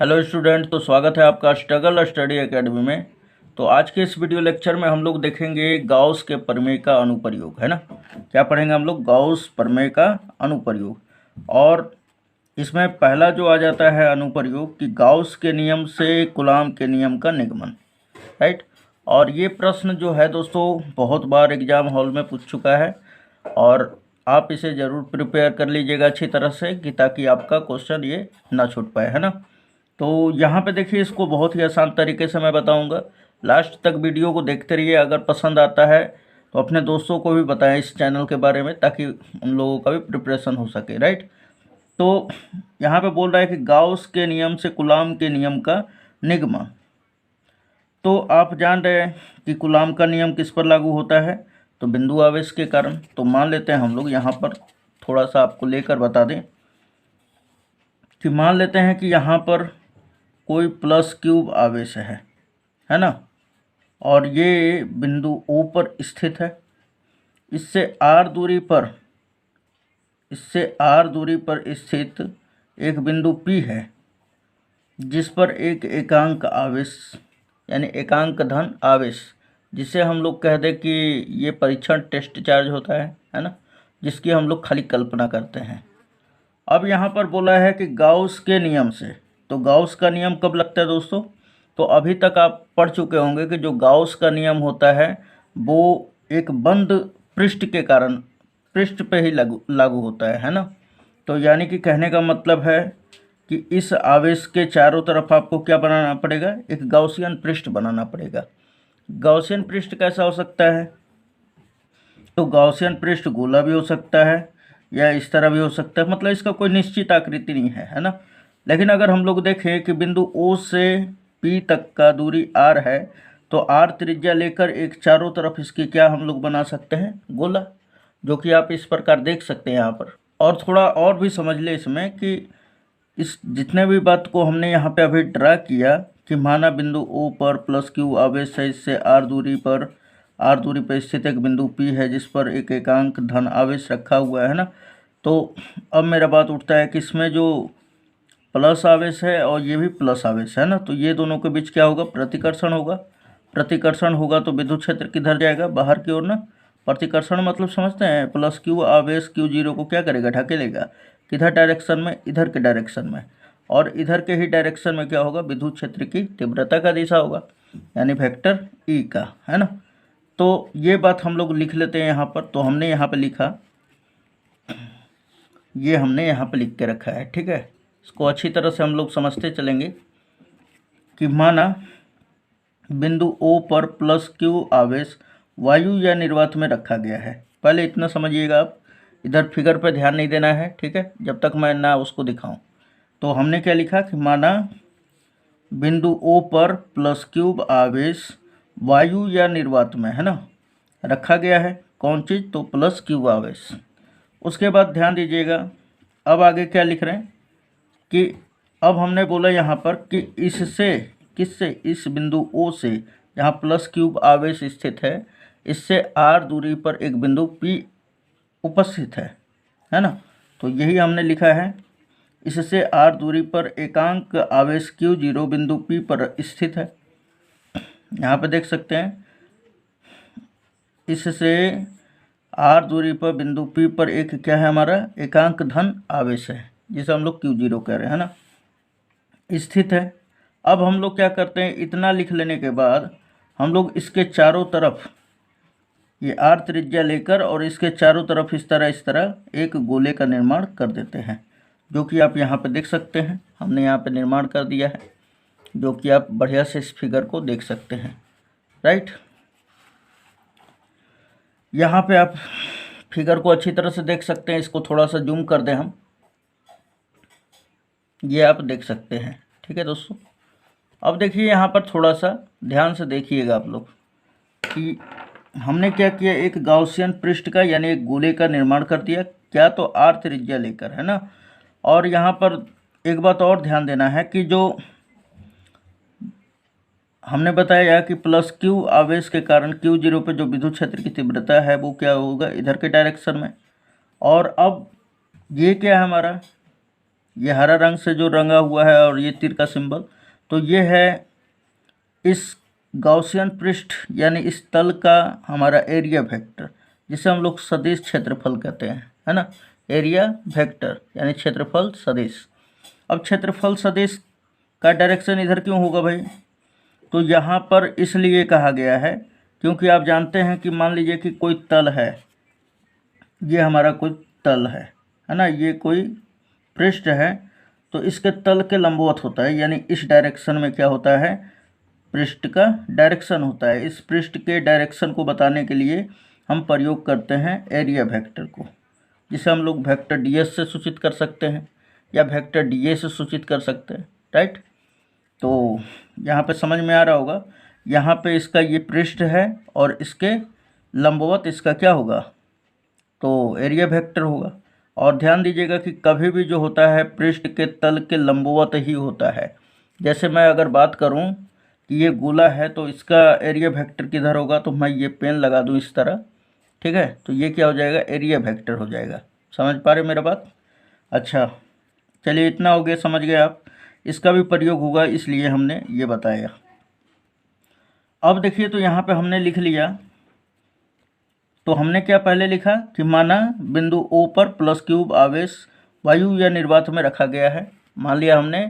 Hello student, तो स्वागत है आपका स्ट्रगल स्टडी एकेडमी में। तो आज के इस वीडियो लेक्चर में हम लोग देखेंगे गाउस के प्रमेय का अनुप्रयोग, है ना। क्या पढ़ेंगे हम लोग? गाउस प्रमेय का अनुप्रयोग। और इसमें पहला जो आ जाता है अनुप्रयोग कि गाउस के नियम से कूलॉम के नियम का निगमन, राइट। और ये प्रश्न जो है दोस्तों बहुत बार एग्जाम हॉल में पूछ चुका है और आप इसे ज़रूर प्रिपेयर कर लीजिएगा अच्छी तरह से कि ताकि आपका क्वेश्चन ये ना छूट पाए, है ना। तो यहाँ पे देखिए, इसको बहुत ही आसान तरीके से मैं बताऊँगा। लास्ट तक वीडियो को देखते रहिए। अगर पसंद आता है तो अपने दोस्तों को भी बताएं इस चैनल के बारे में, ताकि उन लोगों का भी प्रिपरेशन हो सके, राइट। तो यहाँ पे बोल रहा है कि गाउस के नियम से कूलॉम के नियम का निगमन। तो आप जान रहे हैं कि कूलॉम का नियम किस पर लागू होता है? तो बिंदु आवेश के कारण। तो मान लेते हैं हम लोग यहाँ पर थोड़ा सा आपको लेकर बता दें कि मान लेते हैं कि यहाँ पर कोई प्लस क्यूब आवेश है ना। और ये बिंदु O पर स्थित है। इससे R दूरी पर स्थित एक बिंदु P है जिस पर एक एकांक आवेश यानी एकांक धन आवेश, जिसे हम लोग कह दें कि ये परीक्षण टेस्ट चार्ज होता है ना, जिसकी हम लोग खाली कल्पना करते हैं। अब यहाँ पर बोला है कि गाउस के नियम से। तो गाउस का नियम कब लगता है दोस्तों? तो अभी तक आप पढ़ चुके होंगे कि जो गाउस का नियम होता है वो एक बंद पृष्ठ के कारण पृष्ठ पे ही लागू होता है ना। तो यानी कि कहने का मतलब है कि इस आवेश के चारों तरफ आपको क्या बनाना पड़ेगा? एक गाउसियन पृष्ठ बनाना पड़ेगा। गाउसियन पृष्ठ कैसा हो सकता है? तो गाउसियन पृष्ठ गोला भी हो सकता है या इस तरह भी हो सकता है, मतलब इसका कोई निश्चित आकृति नहीं है ना। लेकिन अगर हम लोग देखें कि बिंदु O से P तक का दूरी R है, तो R त्रिज्या लेकर एक चारों तरफ इसकी क्या हम लोग बना सकते हैं? गोला, जो कि आप इस प्रकार देख सकते हैं यहाँ पर। और थोड़ा और भी समझ ले इसमें कि इस जितने भी बात को हमने यहाँ पे अभी ड्रा किया कि माना बिंदु O पर प्लस Q आवेश है, इससे R दूरी पर स्थित एक बिंदु P है जिस पर एक एकांक धन आवेश रखा हुआ है ना। तो अब मेरा बात उठता है कि इसमें जो प्लस आवेश है और ये भी प्लस आवेश है ना, तो ये दोनों के बीच क्या होगा? प्रतिकर्षण होगा। प्रतिकर्षण होगा तो विद्युत क्षेत्र किधर जाएगा? बाहर की ओर ना। प्रतिकर्षण मतलब समझते हैं? प्लस Q आवेश Q0 को क्या करेगा? ढकेलेगा। किधर डायरेक्शन में? इधर के डायरेक्शन में। और इधर के ही डायरेक्शन में क्या होगा? विद्युत क्षेत्र की तीव्रता का दिशा होगा, यानी वेक्टर E का, है ना। तो ये बात हम लोग लिख लेते हैं यहाँ पर। तो हमने यहाँ पे लिखा, ये हमने यहाँ पे लिख के रखा है, ठीक है। इसको अच्छी तरह से हम लोग समझते चलेंगे कि माना बिंदु O पर प्लस Q आवेश वायु या निर्वात में रखा गया है। पहले इतना समझिएगा आप, इधर फिगर पर ध्यान नहीं देना है, ठीक है, जब तक मैं ना उसको दिखाऊं। तो हमने क्या लिखा कि माना बिंदु O पर प्लस क्यूब आवेश वायु या निर्वात में, है ना, रखा गया है। कौन चीज़? तो प्लस क्यूब आवेश। उसके बाद ध्यान दीजिएगा, अब आगे क्या लिख रहे हैं कि अब हमने बोला यहाँ पर कि इससे, किससे? इस बिंदु O से जहाँ प्लस क्यूब आवेश स्थित है, इससे R दूरी पर एक बिंदु P उपस्थित है ना। तो यही हमने लिखा है, इससे R दूरी पर एकांक आवेश Q0 बिंदु P पर स्थित है। यहाँ पे देख सकते हैं, इससे R दूरी पर बिंदु P पर एक क्या है? हमारा एकांक धन आवेश है, जिसे हम लोग Q0 कह रहे हैं ना, स्थित है। अब हम लोग क्या करते हैं, इतना लिख लेने के बाद हम लोग इसके चारों तरफ ये R त्रिज्या लेकर और इसके चारों तरफ इस तरह एक गोले का निर्माण कर देते हैं, जो कि आप यहाँ पे देख सकते हैं। हमने यहाँ पे निर्माण कर दिया है, जो कि आप बढ़िया से इस फिगर को देख सकते हैं, राइट। यहाँ पे आप फिगर को अच्छी तरह से देख सकते हैं। इसको थोड़ा सा जूम कर दें हम, ये आप देख सकते हैं, ठीक है दोस्तों। अब देखिए यहाँ पर थोड़ा सा ध्यान से देखिएगा आप लोग कि हमने क्या किया, एक गाउसियन पृष्ठ का यानी एक गोले का निर्माण कर दिया। क्या? तो R त्रिज्या लेकर, है ना। और यहाँ पर एक बात और ध्यान देना है कि जो हमने बताया कि प्लस Q आवेश के कारण Q0 पे जो विद्युत क्षेत्र की तीव्रता है वो क्या होगा? इधर के डायरेक्शन में। और अब ये क्या है हमारा? ये हरा रंग से जो रंगा हुआ है और ये तीर का सिंबल, तो ये है इस गॉसियन पृष्ठ यानी इस तल का हमारा एरिया वेक्टर, जिसे हम लोग सदिश क्षेत्रफल कहते हैं, है ना। एरिया वेक्टर यानी क्षेत्रफल सदिश। अब क्षेत्रफल सदिश का डायरेक्शन इधर क्यों होगा भाई? तो यहाँ पर इसलिए कहा गया है क्योंकि आप जानते हैं कि मान लीजिए कि कोई तल है, ये हमारा कोई तल है ना, ये कोई पृष्ठ है, तो इसके तल के लंबवत होता है, यानी इस डायरेक्शन में क्या होता है, पृष्ठ का डायरेक्शन होता है। इस पृष्ठ के डायरेक्शन को बताने के लिए हम प्रयोग करते हैं एरिया वेक्टर को, जिसे हम लोग वेक्टर डीएस से सूचित कर सकते हैं या वेक्टर डीए से सूचित कर सकते हैं, राइट। तो यहाँ पे समझ में आ रहा होगा, यहाँ पे इसका ये पृष्ठ है और इसके लंबवत इसका क्या होगा, तो एरिया वेक्टर होगा। और ध्यान दीजिएगा कि कभी भी जो होता है पृष्ठ के तल के लंबवत ही होता है। जैसे मैं अगर बात करूं कि ये गोला है तो इसका एरिया वेक्टर किधर होगा, तो मैं ये पेन लगा दूं इस तरह, ठीक है, तो ये क्या हो जाएगा, एरिया वेक्टर हो जाएगा। समझ पा रहे मेरा बात? अच्छा चलिए, इतना हो गया, समझ गए आप। इसका भी प्रयोग होगा इसलिए हमने ये बताया। अब देखिए, तो यहाँ पे हमने लिख लिया, तो हमने क्या पहले लिखा कि माना बिंदु O पर प्लस क्यूब आवेश वायु या निर्वात में रखा गया है। मान लिया हमने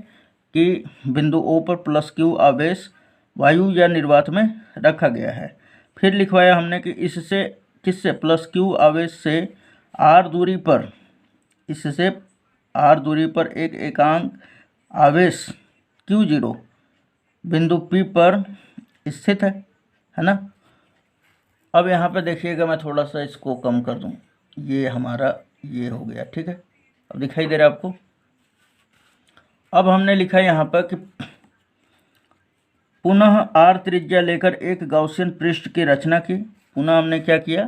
कि बिंदु O पर प्लस क्यूब आवेश वायु या निर्वात में रखा गया है। फिर लिखवाया हमने कि इससे किससे, प्लस क्यूब आवेश से r दूरी पर, इससे r दूरी पर एक एकांक आवेश Q0 बिंदु P पर स्थित है ना। अब यहाँ पे देखिएगा, मैं थोड़ा सा इसको कम कर दूँ, ये हमारा ये हो गया, ठीक है। अब दिखाई दे रहा है आपको? अब हमने लिखा यहाँ पर कि पुनः r त्रिज्या लेकर एक गॉसियन पृष्ठ की रचना की। पुनः हमने क्या किया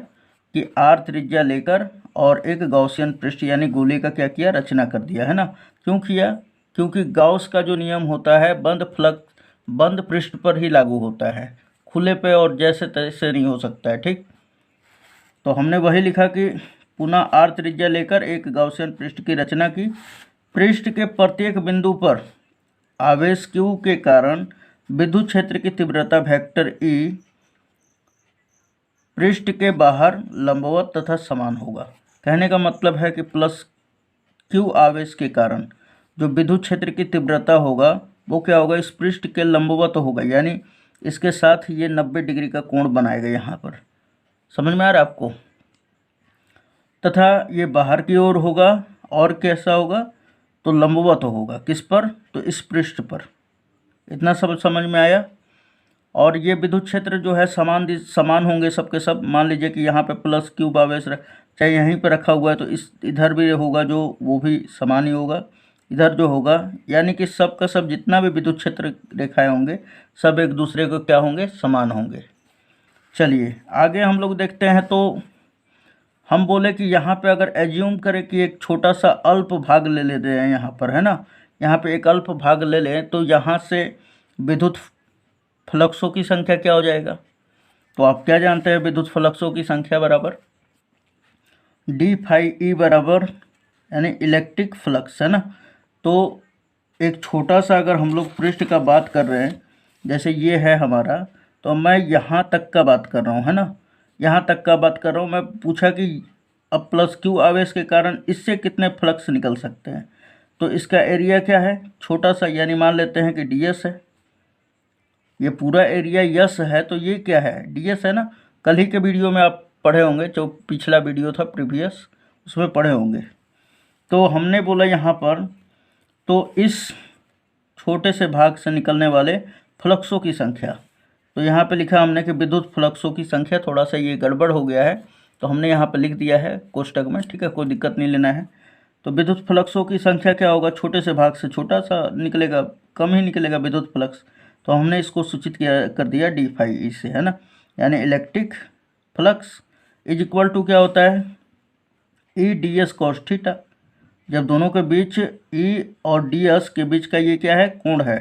कि r त्रिज्या लेकर और एक गॉसियन पृष्ठ यानी गोले का क्या किया, रचना कर दिया, है ना। क्यों किया? क्योंकि गॉस का जो नियम होता है बंद पृष्ठ पर ही लागू होता है, खुले पे और जैसे तैसे नहीं हो सकता है, ठीक। तो हमने वही लिखा कि पुनः r त्रिज्या लेकर एक गॉसियन पृष्ठ की रचना की। पृष्ठ के प्रत्येक बिंदु पर आवेश Q के कारण विद्युत क्षेत्र की तीव्रता वेक्टर E पृष्ठ के बाहर लंबवत तथा समान होगा। कहने का मतलब है कि प्लस Q आवेश के कारण जो विद्युत क्षेत्र की तीव्रता होगा वो क्या होगा, इस पृष्ठ के लंबवत होगा, यानी इसके साथ ये 90 डिग्री का कोण बनाएगा यहाँ पर। समझ में आ रहा है आपको? तथा ये बाहर की ओर होगा और कैसा होगा, तो लंबवत होगा, किस पर, तो इस पृष्ठ पर। इतना सब समझ में आया। और ये विद्युत क्षेत्र जो है समान होंगे सबके सब। मान लीजिए कि यहाँ पे प्लस क्यूब आवेश चाहे यहीं पे रखा हुआ है, तो इस इधर भी होगा जो, वो भी समान ही होगा, इधर जो होगा, यानी कि सब का सब जितना भी विद्युत क्षेत्र रेखाएं होंगे सब एक दूसरे को क्या होंगे, समान होंगे। चलिए आगे हम लोग देखते हैं। तो हम बोले कि यहाँ पे अगर एज्यूम करें कि एक छोटा सा अल्प भाग ले लेते हैं यहाँ पर, है ना, यहाँ पे एक अल्प भाग ले लें, तो यहाँ से विद्युत फ्लक्सों की संख्या क्या हो जाएगा, तो आप क्या जानते हैं, विद्युत फ्लक्सों की संख्या बराबर डी फाई ई बराबर यानी इलेक्ट्रिक फ्लक्स, है ना। तो एक छोटा सा अगर हम लोग पृष्ठ का बात कर रहे हैं, जैसे ये है हमारा, तो मैं यहाँ तक का बात कर रहा हूँ, है ना, यहाँ तक का बात कर रहा हूँ। मैं पूछा कि अब प्लस क्यू आवेश के कारण इससे कितने फ्लक्स निकल सकते हैं, तो इसका एरिया क्या है, छोटा सा, यानी मान लेते हैं कि डीएस है। ये पूरा एरिया यस है, तो ये क्या है, डीएस है ना। कल ही के वीडियो में आप पढ़े होंगे, जो पिछला वीडियो था प्रीवियस, उसमें पढ़े होंगे। तो हमने बोला यहाँ पर, तो इस छोटे से भाग से निकलने वाले फ्लक्सों की संख्या, तो यहाँ पे लिखा हमने कि विद्युत फ्लक्सों की संख्या, थोड़ा सा ये गड़बड़ हो गया है तो हमने यहाँ पे लिख दिया है कोष्टक में, ठीक है, कोई दिक्कत नहीं लेना है। तो विद्युत फ्लक्सों की संख्या क्या होगा, छोटे से भाग से छोटा सा निकलेगा, कम ही निकलेगा विद्युत फ्लक्स, तो हमने इसको सूचित किया कर दिया डी फाई ई से, है ना। यानी electric flux is equal to क्या होता है, E d s cos theta. जब दोनों के बीच ई और डी एस के बीच का ये क्या है, कोण है,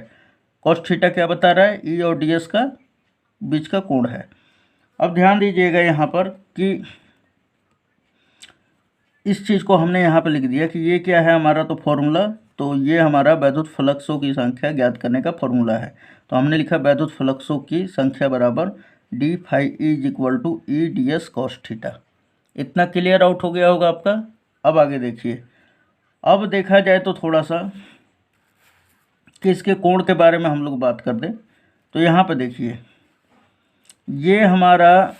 कॉस थीटा क्या बता रहा है, ई और डी एस का बीच का कोण है। अब ध्यान दीजिएगा यहाँ पर कि इस चीज़ को हमने यहाँ पे लिख दिया कि ये क्या है हमारा, तो फॉर्मूला तो ये हमारा वैद्युत फ्लक्सों की संख्या ज्ञात करने का फॉर्मूला है। तो हमने लिखा वैद्युत फ्लक्सों की संख्या बराबर d phi E is equal to E d s cos theta. इतना क्लियर आउट हो गया होगा आपका। अब आगे देखिए, अब देखा जाए तो थोड़ा सा कि इसके कोण के बारे में हम लोग बात कर दें। तो यहाँ पे देखिए, ये हमारा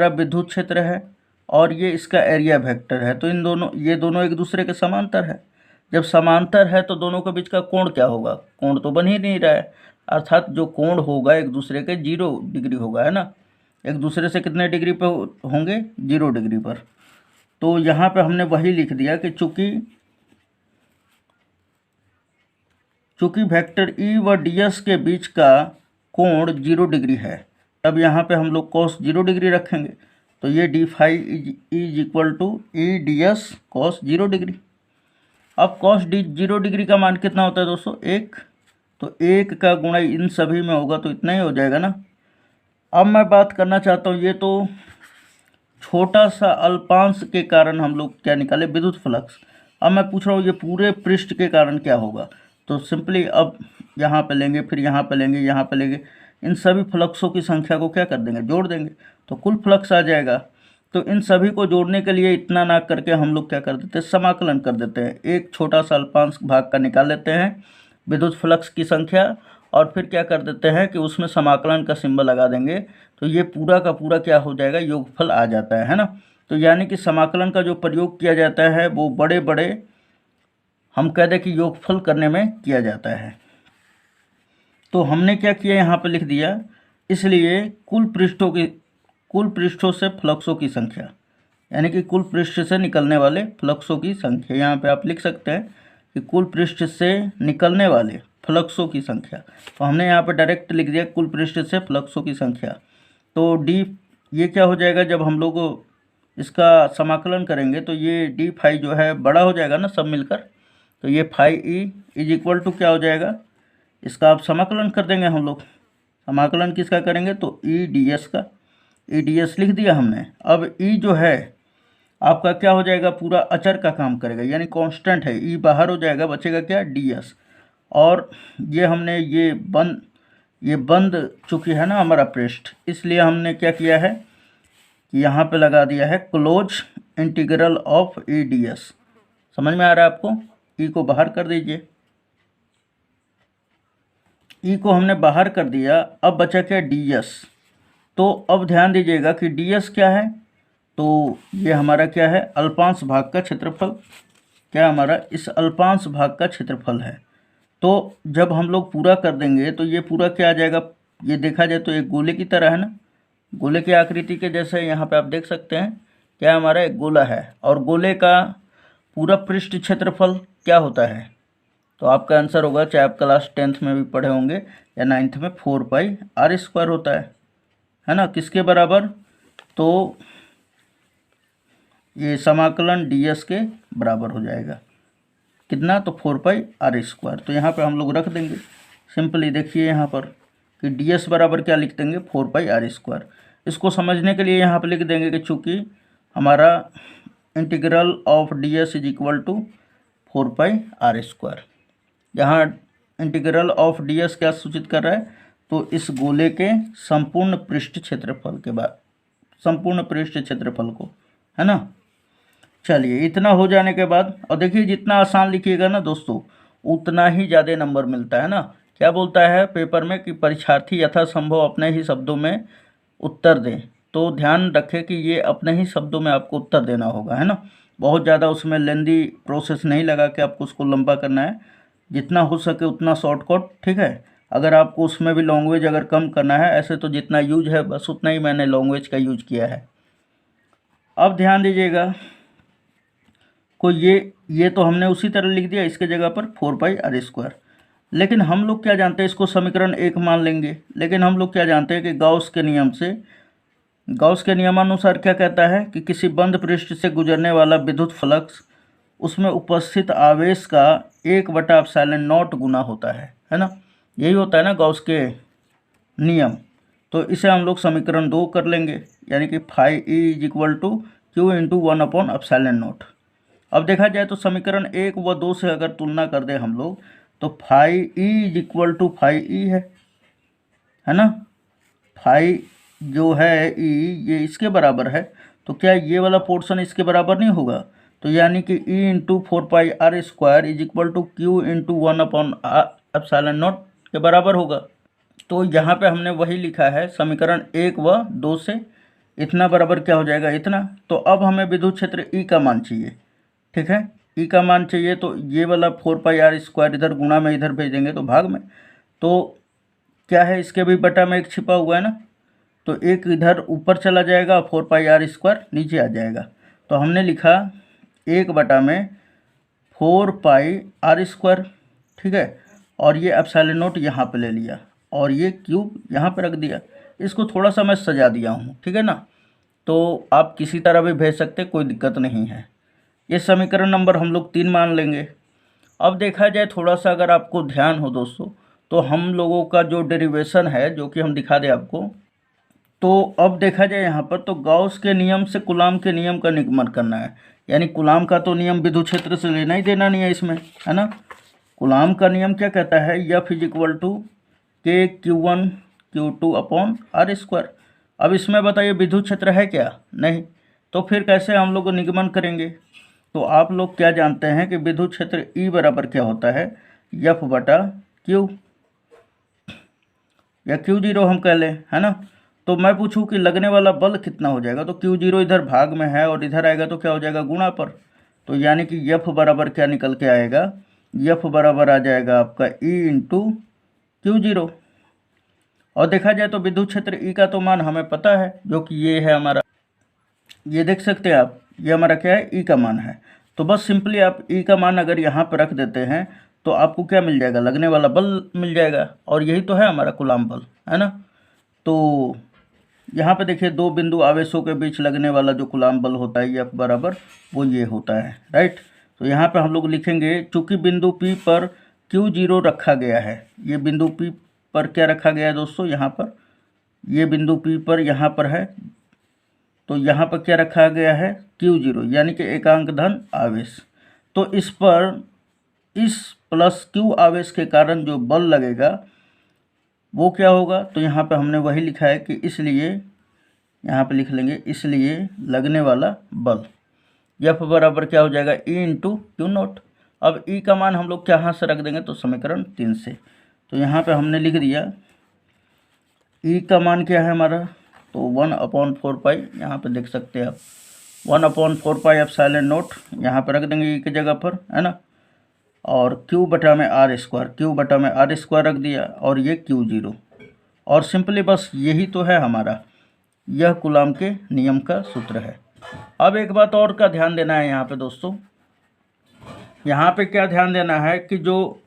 विद्युत क्षेत्र है और ये इसका एरिया वेक्टर है। तो ये दोनों एक दूसरे के समांतर है। जब समांतर है तो दोनों के बीच का कोण क्या होगा? कोण तो बन ही नहीं रहा है, अर्थात जो कोण होगा एक दूसरे के 0 डिग्री होगा, है ना। एक दूसरे से कितने डिग्री पे होंगे? 0 डिग्री पर। तो यहाँ पे हमने वही लिख दिया कि चूँकि वेक्टर ई व डी एस के बीच का कोण 0 डिग्री है, तब यहाँ पे हम लोग कॉस 0 डिग्री रखेंगे। तो ये d phi is equal to E d s cos 0 degree. अब कॉस 0 डिग्री का मान कितना होता है दोस्तों? 1। तो 1 का गुणा इन सभी में होगा तो इतना ही हो जाएगा ना। अब मैं बात करना चाहता हूँ, ये तो छोटा सा अल्पांश के कारण हम लोग क्या निकाले? विद्युत फ्लक्स। अब मैं पूछ रहा हूँ ये पूरे पृष्ठ के कारण क्या होगा? तो सिंपली अब यहाँ पे लेंगे, फिर यहाँ पे लेंगे, यहाँ पे लेंगे, इन सभी फ्लक्सों की संख्या को क्या कर देंगे? जोड़ देंगे, तो कुल फ्लक्स आ जाएगा। तो इन सभी को जोड़ने के लिए इतना ना करके हम लोग क्या कर देते हैं? समाकलन कर देते हैं। एक छोटा सा अल्पांश भाग का निकाल लेते हैं विद्युत फ्लक्स की संख्या, और फिर क्या कर देते हैं कि उसमें समाकलन का सिंबल लगा देंगे। तो ये पूरा का पूरा क्या हो जाएगा? योगफल आ जाता है ना। तो यानी कि समाकलन का जो प्रयोग किया जाता है वो बड़े बड़े, हम कह दें कि योगफल करने में किया जाता है। तो हमने क्या किया? यहाँ पे लिख दिया, इसलिए कुल पृष्ठों से फ्लक्सों की संख्या, यानी कि कुल पृष्ठ से निकलने वाले फ्लक्सों की संख्या, यहाँ पे आप लिख सकते हैं कि कुल पृष्ठ से निकलने वाले फ्लक्सों की संख्या। तो हमने यहाँ पे डायरेक्ट लिख दिया कुल पृष्ठ से फ्लक्सों की संख्या। तो डी, ये क्या हो जाएगा? जब हम लोग इसका समाकलन करेंगे तो ये डी फाई जो है बड़ा हो जाएगा ना सब मिलकर। तो ये phi E is equal to क्या हो जाएगा? इसका आप समाकलन कर देंगे हम लोग। समाकलन किसका करेंगे? तो ई डी एस का। ई डी एस लिख दिया हमने। अब ई जो है आपका क्या हो जाएगा? पूरा अचर का काम करेगा, यानी कांस्टेंट है। ई बाहर हो जाएगा, बचेगा क्या? D S. और ये हमने ये बंद चुकी है ना हमारा पृष्ठ, इसलिए हमने क्या किया है कि यहाँ पे लगा दिया है close integral of E d S. समझ में आ रहा है आपको? ई को बाहर कर दीजिए। ई को हमने बाहर कर दिया, अब बचा क्या? D S. तो अब ध्यान दीजिएगा कि डी एस क्या है? तो ये हमारा क्या है? अल्पांश भाग का क्षेत्रफल। क्या हमारा? इस अल्पांश भाग का क्षेत्रफल है। तो जब हम लोग पूरा कर देंगे तो ये पूरा क्या आ जाएगा? ये देखा जाए तो एक गोले की तरह है ना, गोले की आकृति के जैसे। यहाँ पे आप देख सकते हैं क्या हमारा एक गोला है, और गोले का पूरा पृष्ठ क्षेत्रफल क्या होता है? तो आपका आंसर होगा, चाहे आप क्लास 10th में भी पढ़े होंगे या 9th में, 4 पाई आर स्क्वायर होता है ना। किसके बराबर? तो ये समाकलन डी एस के बराबर हो जाएगा। कितना? तो 4 पाई आर स्क्वायर। तो यहाँ पे हम लोग रख देंगे सिंपली। देखिए यहाँ पर कि डी एस बराबर क्या लिख देंगे? 4 पाई आर स्क्वायर। इसको समझने के लिए यहाँ पे लिख देंगे कि चूँकि हमारा integral of d s is equal to 4 pi r square. यहाँ इंटीग्रल ऑफ डी एस क्या सूचित कर रहा है? तो इस गोले के संपूर्ण पृष्ठ क्षेत्रफल के बाद, संपूर्ण पृष्ठ क्षेत्रफल को, है ना। चलिए, इतना हो जाने के बाद, और देखिए जितना आसान लिखिएगा ना दोस्तों उतना ही ज़्यादा नंबर मिलता है ना। क्या बोलता है पेपर में कि परीक्षार्थी यथासंभव अपने ही शब्दों में उत्तर दें। तो ध्यान रखें कि ये अपने ही शब्दों में आपको उत्तर देना होगा, है ना। बहुत ज़्यादा उसमें लेंदी प्रोसेस नहीं लगा कि आपको उसको लंबा करना है, जितना हो सके उतना शॉर्टकट, ठीक है। अगर आपको उसमें भी लैंग्वेज अगर कम करना है, ऐसे तो जितना यूज है बस उतना ही मैंने लैंग्वेज का यूज किया है। अब ध्यान दीजिएगा को ये तो हमने उसी तरह लिख दिया, इसके जगह पर 4 पाई आर स्क्वायर। लेकिन हम लोग क्या जानते हैं? इसको समीकरण 1 मान लेंगे। लेकिन हम लोग क्या जानते हैं कि गॉस के नियमानुसार क्या कहता है कि किसी बंद पृष्ठ से गुजरने वाला विद्युत फ्लक्स उसमें उपस्थित आवेश का 1/ε0 गुना होता है ना। यही होता है ना गॉस के नियम। तो इसे हम लोग समीकरण 2 कर लेंगे, यानी कि phi E is equal to Q into 1/ε0। अब देखा जाए तो समीकरण 1 व 2 से अगर तुलना कर दे हम लोग तो phi E is equal to phi E है ना। फाई जो है ई ये इसके बराबर है, तो क्या ये वाला पोर्शन इसके बराबर नहीं होगा? तो यानी कि E into 4πr² is equal to Q into 1/ε0 के बराबर होगा। तो यहाँ पे हमने वही लिखा है समीकरण 1 व 2 से, इतना बराबर क्या हो जाएगा, इतना। तो अब हमें विद्युत क्षेत्र ई का मान चाहिए, ठीक है। ई का मान चाहिए तो ये वाला 4πr² इधर गुणा में इधर भेज देंगे तो भाग में, तो क्या है इसके भी बटा में एक छिपा हुआ है ना, तो एक इधर ऊपर चला जाएगा, 4πr² नीचे आ जाएगा। तो हमने लिखा 1 बटा में 4πr², ठीक है। और ये ε0 यहाँ पे ले लिया और ये क्यूब यहाँ पे रख दिया। इसको थोड़ा सा मैं सजा दिया हूँ, ठीक है ना। तो आप किसी तरह भी भेज सकते, कोई दिक्कत नहीं है। ये समीकरण नंबर हम लोग 3 मान लेंगे। अब देखा जाए थोड़ा सा अगर आपको ध्यान हो दोस्तों, तो हम लोगों का जो डेरिवेशन है जो कि हम दिखा दें आपको, तो अब देखा जाए यहाँ पर तो गॉस के नियम से कूलाम के नियम का निगमन करना है। यानी कूलाम का तो नियम विद्युत क्षेत्र से लेना ही देना नहीं है इसमें, है ना। कूलाम का नियम क्या कहता है, F is equal to KQ1 Q2/r²। अब इसमें बताइए विद्युत क्षेत्र है क्या, नहीं, तो फिर कैसे हम लोग निगमन करेंगे। तो आप लोग क्या जानते हैं कि विद्युत क्षेत्र E बराबर क्या होता है, F/Q या Q0 हम कह लें, है ना। तो मैं पूछूं कि लगने वाला बल कितना हो जाएगा, तो Q0 इधर भाग में है और इधर आएगा तो क्या हो जाएगा, गुणा पर। तो यानी कि F बराबर क्या निकल के आएगा, F बराबर आ जाएगा आपका E इंटू Q0। और देखा जाए तो विद्युत क्षेत्र E का तो मान हमें पता है, जो कि ये है हमारा, ये देख सकते हैं आप, ये हमारा क्या है, E का मान है। तो बस सिंपली आप E का मान अगर यहाँ पर रख देते हैं तो आपको क्या मिल जाएगा, लगने वाला बल मिल जाएगा। और यही तो है हमारा कूलाम बल, है ना। तो यहाँ पे देखिए 2 बिंदु आवेशों के बीच लगने वाला जो कूलाम बल होता है F बराबर वो ये होता है, राइट। तो यहाँ पे हम लोग लिखेंगे, चूँकि बिंदु P पर Q0 रखा गया है, ये बिंदु P पर क्या रखा गया है दोस्तों, यहाँ पर ये बिंदु P पर यहाँ पर है, तो यहाँ पर क्या रखा गया है, Q0 यानी कि एकांक धन आवेश। तो इस पर इस प्लस Q आवेश के कारण जो बल लगेगा वो क्या होगा, तो यहाँ पे हमने वही लिखा है कि इसलिए यहाँ पे लिख लेंगे, इसलिए लगने वाला बल F बराबर क्या हो जाएगा, E इंटू Q0। अब E का मान हम लोग कहाँ से रख देंगे, तो समीकरण 3 से। तो यहाँ पे हमने लिख दिया E का मान क्या है हमारा, तो 1/4π, यहाँ पे देख सकते हैं आप 1/4πε0 यहाँ पर रख देंगे E की जगह पर, है ना। और Q बटा में r² रख दिया और ये Q0। और सिंपली बस यही तो है हमारा, यह कूलाम के नियम का सूत्र है। अब एक बात और का ध्यान देना है यहाँ पे दोस्तों, यहाँ पे क्या ध्यान देना है कि जो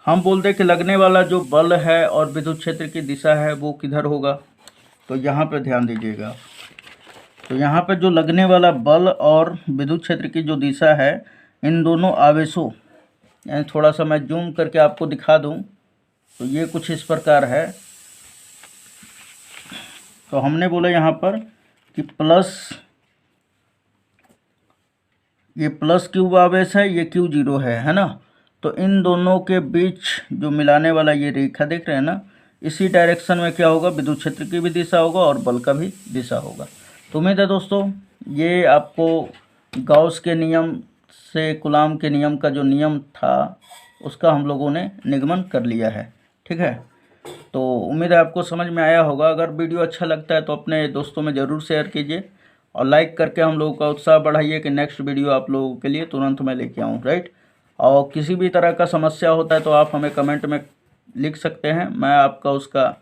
हम बोलते कि लगने वाला जो बल है और विद्युत क्षेत्र की दिशा है वो किधर होगा, तो यहाँ पे ध्यान दीजिएगा। तो यहाँ पे जो लगने वाला बल और विद्युत क्षेत्र की जो दिशा है, इन दोनों आवेशों, यानी थोड़ा सा मैं जूम करके आपको दिखा दूँ तो ये कुछ इस प्रकार है। तो हमने बोला यहाँ पर कि ये प्लस Q आवेश है, ये Q0 है ना। तो इन दोनों के बीच जो मिलाने वाला ये रेखा देख रहे हैं ना, इसी डायरेक्शन में क्या होगा, विद्युत क्षेत्र की भी दिशा होगा और बल का भी दिशा होगा। तो उम्मीद है दोस्तों ये आपको गॉस के नियम से कूलाम के नियम का जो नियम था उसका हम लोगों ने निगमन कर लिया है, ठीक है। तो उम्मीद है आपको समझ में आया होगा। अगर वीडियो अच्छा लगता है तो अपने दोस्तों में ज़रूर शेयर कीजिए और लाइक करके हम लोगों का उत्साह बढ़ाइए कि नेक्स्ट वीडियो आप लोगों के लिए तुरंत मैं लेके आऊँ, राइट। और किसी भी तरह का समस्या होता है तो आप हमें कमेंट में लिख सकते हैं, मैं आपका उसका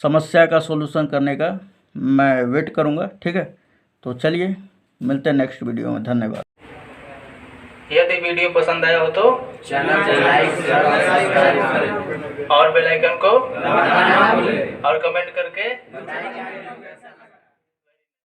समस्या का सॉल्यूशन करने का मैं वेट करूँगा, ठीक है। तो चलिए मिलते हैं नेक्स्ट वीडियो में, धन्यवाद। यदि वीडियो पसंद आया हो तो चैनल को लाइक और बेल आइकन को दबाना ना भूलें और कमेंट करके